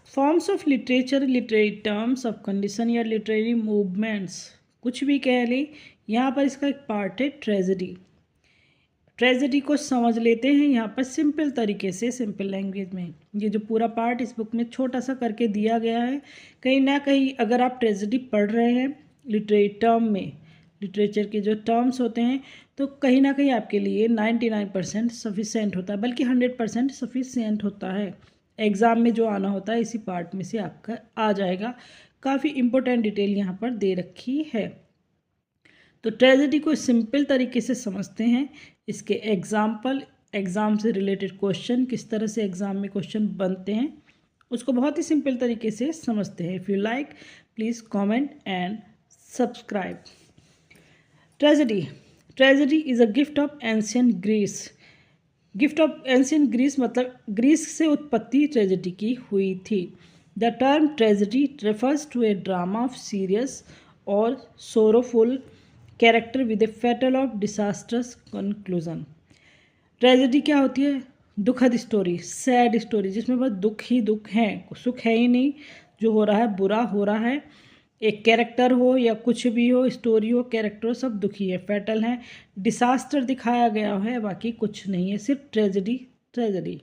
Forms of literature, literary terms of condition या literary movements, कुछ भी कह लें। यहाँ पर इसका एक पार्ट है ट्रेजेडी। ट्रेजेडी को समझ लेते हैं यहाँ पर सिंपल तरीके से, सिंपल लैंग्वेज में। ये जो पूरा पार्ट इस बुक में छोटा सा करके दिया गया है, कहीं ना कहीं अगर आप ट्रेजेडी पढ़ रहे हैं लिटरेरी टर्म में, लिटरेचर के जो टर्म्स होते हैं, तो कहीं ना कहीं आपके लिए 99% सफिशेंट होता है, बल्कि 100% सफिशेंट होता है। एग्ज़ाम में जो आना होता है इसी पार्ट में से आपका आ जाएगा। काफ़ी इम्पोर्टेंट डिटेल यहाँ पर दे रखी है। तो ट्रेजेडी को सिंपल तरीके से समझते हैं। इसके एग्जाम्पल, एग्ज़ाम से रिलेटेड क्वेश्चन, किस तरह से एग्ज़ाम में क्वेश्चन बनते हैं, उसको बहुत ही सिंपल तरीके से समझते हैं। If you like please comment and subscribe. Tragedy, tragedy is a gift of ancient Greece. Gift of ancient Greece मतलब ग्रीस से उत्पत्ति ट्रेजेडी की हुई थी। The term tragedy refers to a drama of serious और sorrowful character with a fatal of disastrous conclusion. Tragedy क्या होती है? दुखद स्टोरी, सैड स्टोरी, जिसमें बस दुख ही दुख है, सुख है ही नहीं, जो हो रहा है बुरा हो रहा है। एक कैरेक्टर हो या कुछ भी हो, स्टोरी हो, कैरेक्टर हो, सब दुखी है, फैटल है, डिसास्टर दिखाया गया है, बाकी कुछ नहीं है, सिर्फ tragedy, tragedy.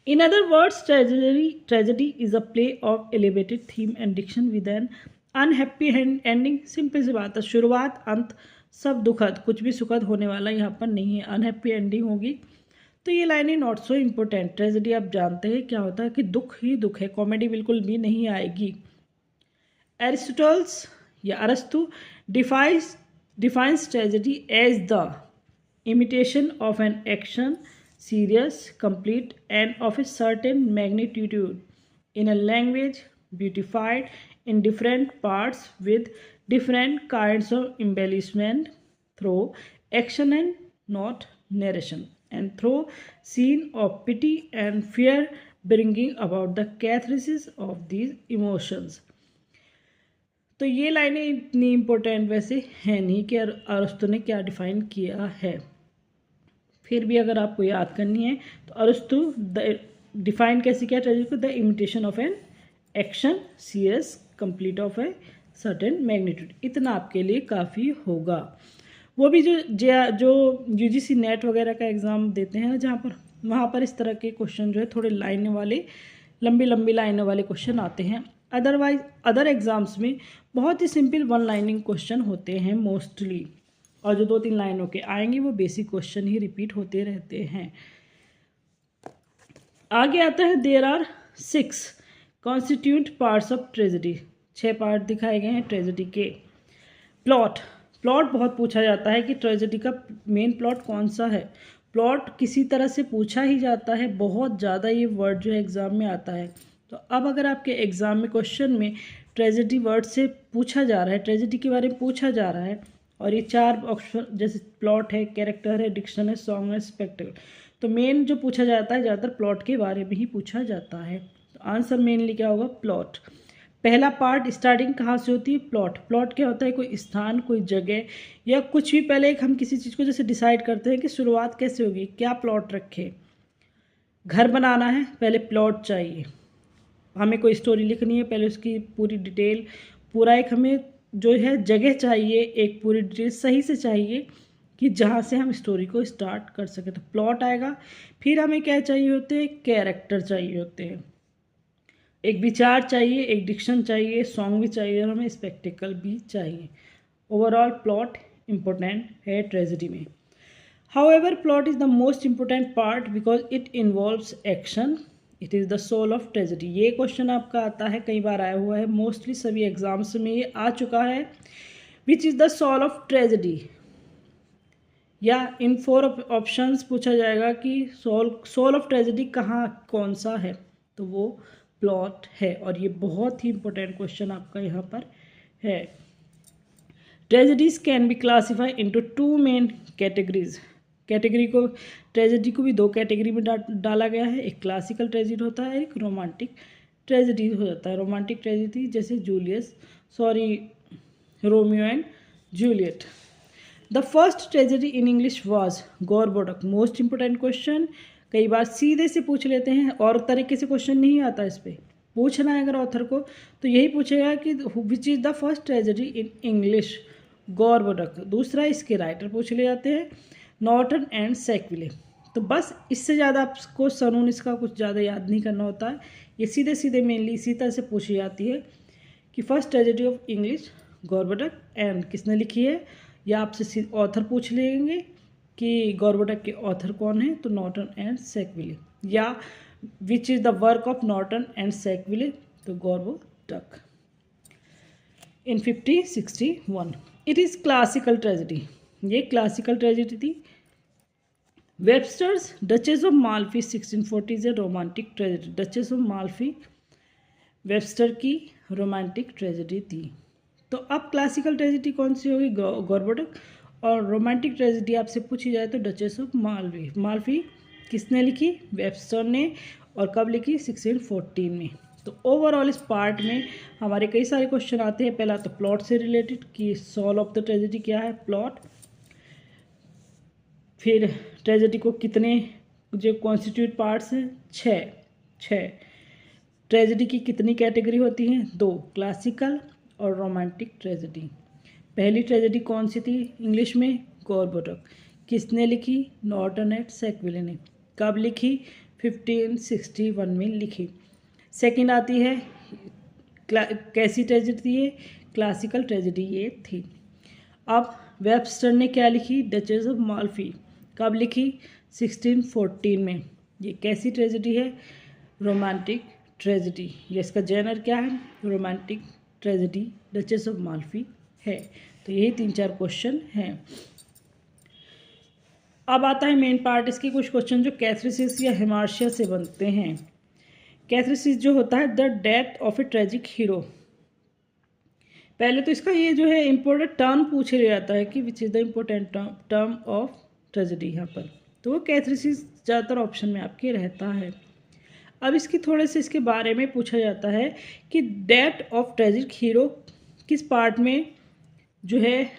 In other words tragedy is a play of elevated theme and diction with an unhappy ending. Simple सी बात है, शुरुआत अंत सब दुखद, कुछ भी सुखद होने वाला यहाँ पर नहीं है, अनहैप्पी एंडिंग होगी। तो ये लाइनें नॉट सो इम्पोर्टेंट। ट्रेजेडी आप जानते हैं क्या होता है कि दुख ही दुख है, कॉमेडी बिल्कुल भी नहीं आएगी। एरिस्टोटल्स या अरस्तु defines tragedy as the imitation of an action, serious, complete, and of a certain magnitude in a language beautified in different parts with different kinds of embellishment through action and not narration, and through scene of pity and fear, bringing about the catharsis of these emotions. तो ये लाइनें इतनी important वैसे हैं नहीं कि अरस्तु ने क्या डिफाइन किया है, फिर भी अगर आपको याद करनी है तो अरस्तु डिफाइन कैसे किया ट्रेजेडी को? The imitation of an action, serious, complete of a certain magnitude. इतना आपके लिए काफ़ी होगा। वो भी जो यूजीसी नेट वगैरह का एग्ज़ाम देते हैं जहाँ पर, वहाँ पर इस तरह के क्वेश्चन जो है थोड़े लाइनें वाले, लंबी लंबी लाइनों वाले क्वेश्चन आते हैं। अदरवाइज अदर एग्ज़ाम्स में बहुत ही सिंपल वन लाइनिंग क्वेश्चन होते हैं मोस्टली, और जो 2-3 लाइनों के आएंगे वो बेसिक क्वेश्चन ही रिपीट होते रहते हैं। आगे आता है there are 6 constituent parts of tragedy. 6 part दिखाए गए हैं ट्रेजेडी के। प्लॉट, प्लॉट बहुत पूछा जाता है कि ट्रेजेडी का मेन प्लॉट कौन सा है। प्लॉट किसी तरह से पूछा ही जाता है, बहुत ज़्यादा ये वर्ड जो है एग्ज़ाम में आता है। तो अब अगर आपके एग्ज़ाम में क्वेश्चन में ट्रेजेडी वर्ड से पूछा जा रहा है, ट्रेजेडी के बारे में पूछा जा रहा है, और ये 4 ऑप्शन जैसे प्लॉट है, कैरेक्टर है, डिक्शन है, सॉन्ग है, स्पेक्टेकल, तो मेन जो पूछा जाता है ज़्यादातर प्लॉट के बारे में ही पूछा जाता है। तो आंसर मेनली क्या होगा? प्लॉट। पहला पार्ट, स्टार्टिंग कहाँ से होती है? प्लॉट। प्लॉट क्या होता है? कोई स्थान, कोई जगह या कुछ भी, पहले एक हम किसी चीज़ को जैसे डिसाइड करते हैं कि शुरुआत कैसे होगी, क्या प्लॉट रखे। घर बनाना है, पहले प्लॉट चाहिए। हमें कोई स्टोरी लिखनी है, पहले उसकी पूरी डिटेल, पूरा एक हमें जो है जगह चाहिए, एक पूरी डिटेल सही से चाहिए कि जहाँ से हम स्टोरी को स्टार्ट कर सकें, तो प्लॉट आएगा। फिर हमें क्या चाहिए होते हैं? कैरेक्टर चाहिए होते हैं, एक विचार चाहिए, एक डिक्शन चाहिए, सॉन्ग भी चाहिए, और हमें स्पेक्टिकल भी चाहिए। ओवरऑल प्लॉट इम्पोर्टेंट है ट्रेजेडी में। However plot is the most important part because it involves action, it is the soul of tragedy. ये क्वेश्चन आपका आता है, कई बार आया हुआ है, मोस्टली सभी एग्जाम्स में ये आ चुका है। Which is the soul of tragedy, या इन 4 ऑप्शंस पूछा जाएगा कि सोल ऑफ ट्रेजेडी कहाँ, कौन सा है, तो वो प्लॉट है। और ये बहुत ही इंपॉर्टेंट क्वेश्चन आपका यहाँ पर है। Tragedies can be classify into 2 main categories. Category को, ट्रेजेडी को भी 2 कैटेगरी में डाला गया है। एक क्लासिकल ट्रेजेडी होता है, एक रोमांटिक ट्रेजेडी हो जाता है। रोमांटिक ट्रेजेडी जैसे Romeo and Juliet. The first tragedy in English was Gorboduc. Most important question, कई बार सीधे से पूछ लेते हैं और तरीके से क्वेश्चन नहीं आता इस पर। पूछना है अगर ऑथर को तो यही पूछेगा कि which is the first tragedy in English, Gorboduc. दूसरा इसके राइटर पूछ ले जाते हैं, नॉर्टन एंड सैकविले। तो बस इससे ज़्यादा आपको सनून इसका कुछ ज़्यादा याद नहीं करना होता है। ये सीधे सीधे मेनली इसी तरह से पूछी जाती है कि first tragedy of English, Gorboduc, and किसने लिखी है, या आपसे ऑथर पूछ लेंगे कि गॉरबोडक के ऑथर कौन है, तो नॉर्टन एंड सैकविले, या which is the work of Norton and Sackville, तो Gorboduc. In 1561 it is classical tragedy, ये क्लासिकल ट्रेजेडी थी। Webster's Duchess of Malfi 1640 is a romantic tragedy, Duchess of Malfi Webster की romantic tragedy थी। तो अब classical tragedy कौन सी होगी, गॉरबोडक, और रोमांटिक ट्रेजेडी आपसे पूछी जाए तो डचेस ऑफ माल्फी। माल्फी किसने लिखी, वेबस्टर ने, और कब लिखी, 1614 में। तो ओवरऑल इस पार्ट में हमारे कई सारे क्वेश्चन आते हैं। पहला तो प्लॉट से रिलेटेड कि सॉल्व ऑफ द ट्रेजेडी क्या है, प्लॉट। फिर ट्रेजेडी को कितने जो कॉन्स्टिट्यूट पार्ट्स हैं, छः। ट्रेजेडी की कितनी कैटेगरी होती हैं, 2, क्लासिकल और रोमांटिक ट्रेजेडी। पहली ट्रेजेडी कौन सी थी इंग्लिश में, गॉरबोडक। किसने लिखी, नॉर्टन एंड सैकविले ने। कब लिखी, 1561 में लिखी। सेकंड आती है कैसी ट्रेजेडी थी ये, क्लासिकल ट्रेजेडी ये थी। अब वेबस्टर ने क्या लिखी, डचेस ऑफ माल्फी। कब लिखी, 1614 में। ये कैसी ट्रेजेडी है, रोमांटिक ट्रेजेडी। ये इसका जेनर क्या है, romantic tragedy, Duchess of Malfi है। तो यही 3-4 क्वेश्चन हैं। अब आता है मेन पार्ट, इसके कुछ क्वेश्चन जो कैथरेसिस या हेमार्शिया से बनते हैं। कैथरेसिस जो होता है, the death of A tragic hero. पहले तो इसका ये जो है इम्पोर्टेंट टर्म पूछ लिया जाता है कि which is the important term of tragedy यहाँ पर, तो वो कैथरेसिस ज़्यादातर ऑप्शन में आपके रहता है। अब इसकी थोड़े से इसके बारे में पूछा जाता है कि डेथ ऑफ ट्रेजिक हीरो किस पार्ट में जो है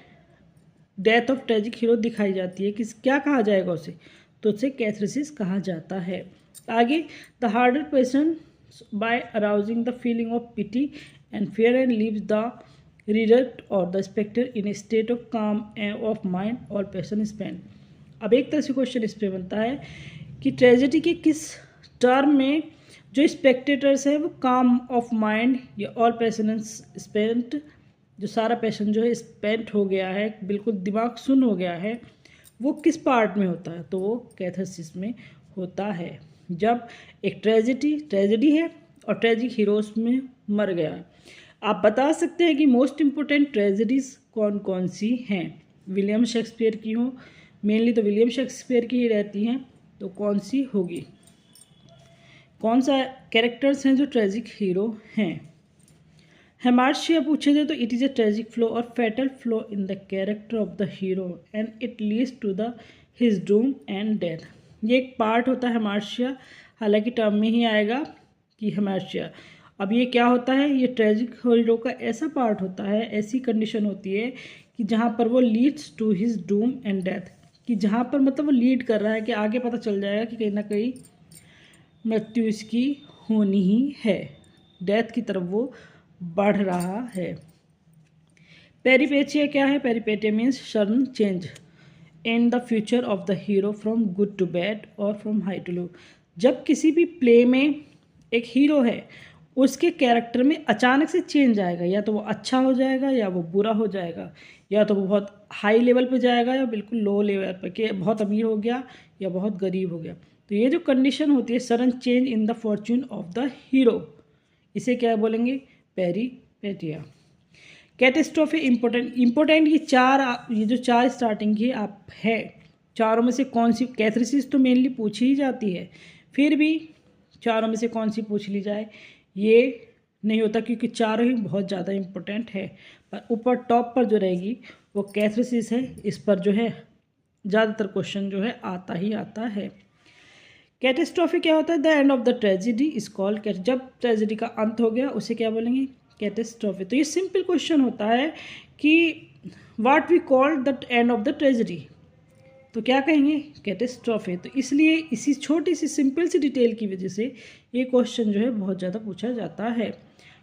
डेथ ऑफ ट्रेजिक हीरो दिखाई जाती है, किस क्या कहा जाएगा उसे, तो उसे कैथरेसिस कहा जाता है। आगे, the harder person by arousing the feeling of pity and fear and leaves the reader or the spectator in a state of calm of mind all passion spend. अब एक तरह से क्वेश्चन इस पर बनता है कि ट्रेजेडी के किस टर्म में जो स्पेक्टेटर्स है वो काम ऑफ माइंड या ऑल पैशन स्पेंट, जो सारा पैशन जो है स्पेंट हो गया है, बिल्कुल दिमाग सुन हो गया है, वो किस पार्ट में होता है, तो वो कैथरेसिस में होता है। जब एक ट्रेजेडी है और ट्रेजिक हीरोज में मर गया है। आप बता सकते हैं कि मोस्ट इम्पोर्टेंट ट्रेजेडीज कौन कौन सी हैं। विलियम शेक्सपियर की हो, मेनली तो विलियम शेक्सपियर की ही रहती हैं, तो कौन सी होगी, कौन सा कैरेक्टर्स हैं जो ट्रेजिक हीरो हैं। हेमार्शिया पूछे थे तो it is a tragic flaw और fatal flaw in the character of the hero and it leads to the his doom and death. ये एक पार्ट होता है हेमार्शिया, हालांकि टर्म में ही आएगा कि हेमार्शिया। अब ये क्या होता है, ये ट्रेजिक हीरो का ऐसा पार्ट होता है, ऐसी कंडीशन होती है कि जहाँ पर वो leads to his doom and death, कि जहाँ पर मतलब वो लीड कर रहा है कि आगे पता चल जाएगा कि कहीं ना कहीं मृत्यु इसकी होनी ही है, डेथ की तरफ वो बढ़ रहा है। पेरिपेचिया क्या है, peripeteia means sudden change in the future of the hero from good to bad और फ्रॉम हाई टू लो। जब किसी भी प्ले में एक हीरो है उसके कैरेक्टर में अचानक से चेंज आएगा, या तो वो अच्छा हो जाएगा या वो बुरा हो जाएगा, या तो वो बहुत हाई लेवल पे जाएगा या बिल्कुल लो लेवल पे, कि बहुत अमीर हो गया या बहुत गरीब हो गया। तो ये जो कंडीशन होती है sudden change in the Fortune of the hero, इसे क्या बोलेंगे, पेरिपेटिया। कैटेस्ट्रोफे इम्पोर्टेंट ये जो चार स्टार्टिंग की आप है, चारों में से कौन सी, कैथरेसिस तो मेनली पूछी ही जाती है, फिर भी चारों में से कौन सी पूछ ली जाए ये नहीं होता, क्योंकि चारों ही बहुत ज़्यादा इम्पोर्टेंट है। पर ऊपर टॉप पर जो रहेगी वो कैथरेसिस है, इस पर जो है ज़्यादातर क्वेश्चन जो है आता ही आता है। कैटेस्ट्रोफे क्या होता है, the end of the tragedy is called, जब ट्रेजिडी का अंत हो गया उसे क्या बोलेंगे, कैटेस्ट्रोफे। तो ये सिंपल क्वेश्चन होता है कि what we call the end of the tragedy, तो क्या कहेंगे, कैटेस्ट्रॉफे। तो इसलिए इसी छोटी सी सिंपल सी डिटेल की वजह से ये क्वेश्चन जो है बहुत ज़्यादा पूछा जाता है,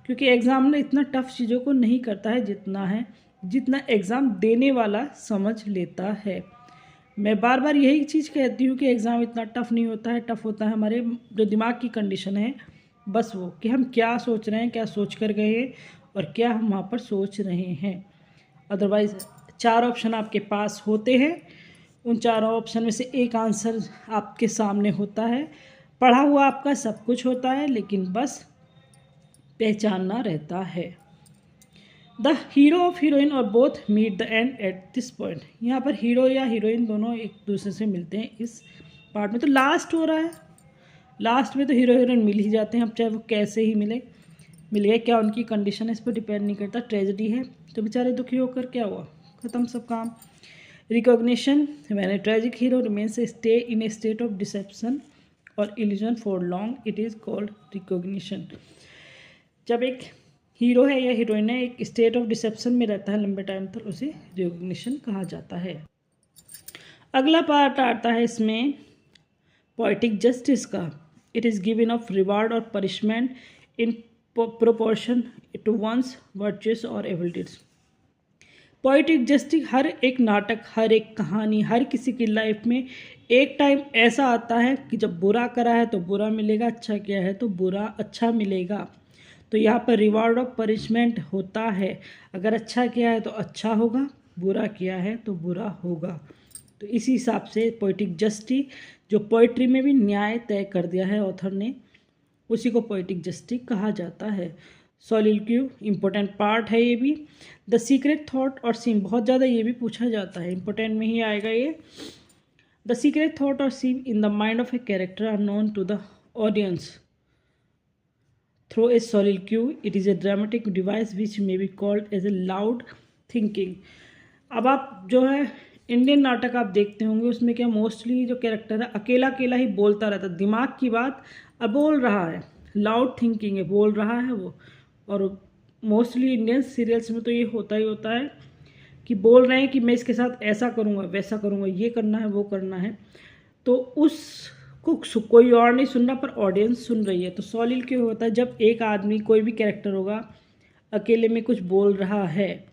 क्योंकि एग्ज़ाम में इतना टफ चीज़ों को नहीं करता है जितना एग्ज़ाम देने वाला समझ लेता है। मैं बार बार यही चीज़ कहती हूँ कि एग्ज़ाम इतना टफ नहीं होता है, टफ होता है हमारे जो दिमाग की कंडीशन है, बस वो कि हम क्या सोच रहे हैं, क्या सोच कर गए हैं और क्या हम वहाँ पर सोच रहे हैं। अदरवाइज़ 4 ऑप्शन आपके पास होते हैं, उन 4 ऑप्शन में से एक आंसर आपके सामने होता है, पढ़ा हुआ आपका सब कुछ होता है, लेकिन बस पहचानना रहता है। द हीरो ऑफ हीरोइन और both meet the end at this point. यहाँ पर हीरो या हीरोइन दोनों एक दूसरे से मिलते हैं इस पार्ट में। तो लास्ट हो रहा है, लास्ट में तो हीरो हीरोइन मिल ही जाते हैं, अब चाहे वो कैसे ही मिल गए, क्या उनकी कंडीशन है इस पर डिपेंड नहीं करता। ट्रेजेडी है तो बेचारे दुखी होकर क्या हुआ, ख़त्म सब काम। Recognition, when a tragic hero remains stay in a state of deception और illusion for long, it is called recognition. जब एक हीरो है या हीरोइन है एक स्टेट ऑफ डिसेप्शन में रहता है लंबे टाइम तक, उसे रिकॉग्निशन कहा जाता है। अगला पार्ट आता है इसमें पोएटिक जस्टिस का। It is given of reward और punishment in proportion to one's virtuous और एविल डीड्स। पोएटिक जस्टिस, हर एक नाटक, हर एक कहानी, हर किसी की लाइफ में एक टाइम ऐसा आता है कि जब बुरा करा है तो बुरा मिलेगा, अच्छा किया है तो बुरा अच्छा मिलेगा। तो यहाँ पर रिवार्ड ऑफ पनिशमेंट होता है, अगर अच्छा किया है तो अच्छा होगा, बुरा किया है तो बुरा होगा। तो इसी हिसाब से पोएटिक जस्टिस, जो पोइट्री में भी न्याय तय कर दिया है ऑथर ने, उसी को पोएटिक जस्टिस कहा जाता है। सॉलिलोक्यू इम्पोर्टेंट पार्ट है ये भी। द सीक्रेट थॉट और सीम, बहुत ज़्यादा ये भी पूछा जाता है, इम्पोर्टेंट में ही आएगा ये। द सीक्रेट थॉट और seem in the mind of a character are known to the audience through a soliloquy. It is a dramatic device which may be called as a loud thinking. अब आप जो है Indian नाटक आप देखते होंगे, उसमें क्या मोस्टली जो कैरेक्टर है अकेला अकेला ही बोलता रहता है, दिमाग की बात अब बोल रहा है, लाउड थिंकिंग है, बोल रहा है वो। और मोस्टली इंडियन सीरियल्स में तो ये होता ही होता है कि बोल रहे हैं कि मैं इसके साथ ऐसा करूँगा, वैसा करूँगा, ये करना है, वो करना है। तो उस को कोई और नहीं सुन रहा पर ऑडियंस सुन रही है। तो सॉलिलोक्यू होता है जब एक आदमी, कोई भी कैरेक्टर होगा, अकेले में कुछ बोल रहा है,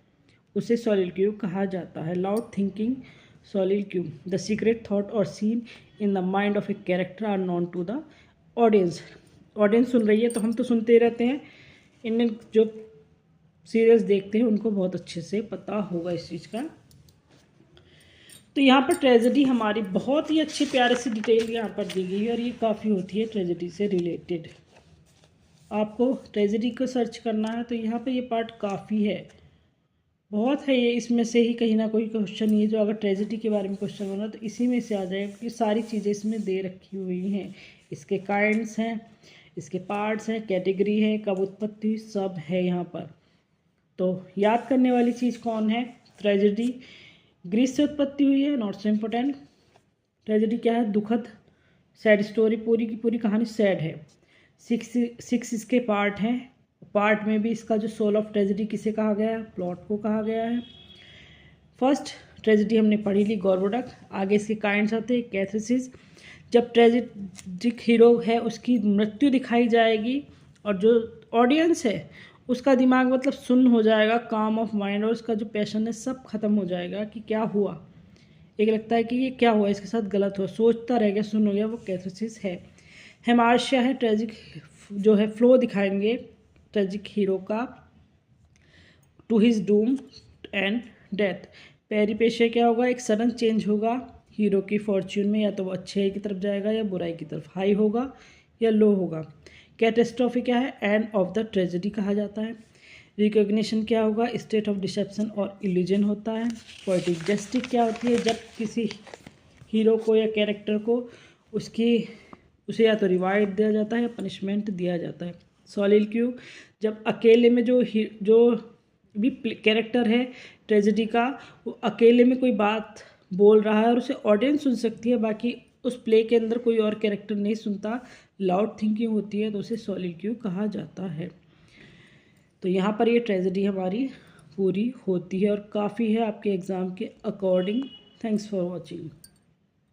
उसे सॉलिलोक्यू कहा जाता है। Loud thinking soliloquy. The secret thought और scene in the mind of a character are known to the audience. Audience सुन रही है तो हम तो सुनते रहते हैं, इंडियन जो सीरियल्स देखते हैं उनको बहुत अच्छे से पता होगा इस चीज़ का। तो यहाँ पर ट्रेजेडी हमारी बहुत ही अच्छी प्यारे से डिटेल यहाँ पर दी गई है और ये काफ़ी होती है ट्रेजेडी से रिलेटेड। आपको ट्रेजेडी को सर्च करना है तो यहाँ पर ये पार्ट काफ़ी है, बहुत है ये। इसमें से ही कहीं ना कोई क्वेश्चन ये जो अगर ट्रेजेडी के बारे में क्वेश्चन बना तो इसी में से आ जाएगा, क्योंकि सारी चीज़ें इसमें दे रखी हुई हैं। इसके काइंड्स हैं, इसके पार्ट्स हैं, कैटेगरी है, कब उत्पत्ति, सब है यहाँ पर। तो याद करने वाली चीज़ कौन है, ट्रेजेडी ग्रीस से उत्पत्ति हुई है, नॉट सो इम्पोर्टेंट। ट्रेजेडी क्या है, दुखद सैड स्टोरी, पूरी की पूरी कहानी सैड है। 6 इसके पार्ट हैं, पार्ट में भी इसका जो सोल ऑफ ट्रेजेडी किसे कहा गया है, प्लॉट को कहा गया है। फर्स्ट ट्रेजेडी हमने पढ़ी ली, गॉर्बोडक। आगे इसके काइंड्स आते हैं, कैथेसिस, जब ट्रेजेडिक हीरो है उसकी मृत्यु दिखाई जाएगी और जो ऑडियंस है उसका दिमाग मतलब सुन्न हो जाएगा, काम ऑफ माइंड, और उसका जो पैशन है सब खत्म हो जाएगा कि क्या हुआ, एक लगता है कि ये क्या हुआ, इसके साथ गलत हुआ, सोचता रह गया, सुन हो गया, वो कैथेसिस है। हेमार्शिया है, ट्रेजिक जो है फ्लो दिखाएंगे ट्रेजिक हीरो का, to his doom and death. Peripeteia क्या होगा, एक सडन चेंज होगा हीरो की फॉर्च्यून में, या तो वो अच्छे की तरफ जाएगा या बुराई की तरफ, हाई होगा या लो होगा। कैटेस्ट्रॉफी क्या है, एंड ऑफ द ट्रेजेडी कहा जाता है। रिकॉग्निशन क्या होगा, स्टेट ऑफ डिसेप्शन और इल्यूजन होता है। पोएटिक जस्टिस क्या होती है, जब किसी हीरो को या कैरेक्टर को उसे या तो रिवार्ड दिया जाता है या पनिशमेंट दिया जाता है। सॉलिलोक्यू, जब अकेले में जो भी कैरेक्टर है ट्रेजेडी का, वो अकेले में कोई बात बोल रहा है और उसे ऑडियंस सुन सकती है, बाकी उस प्ले के अंदर कोई और कैरेक्टर नहीं सुनता, लाउड थिंकिंग होती है, तो उसे सॉलिलोक्यू कहा जाता है। तो यहाँ पर ये ट्रेजेडी हमारी पूरी होती है और काफ़ी है आपके एग्ज़ाम के अकॉर्डिंग। Thanks for watching.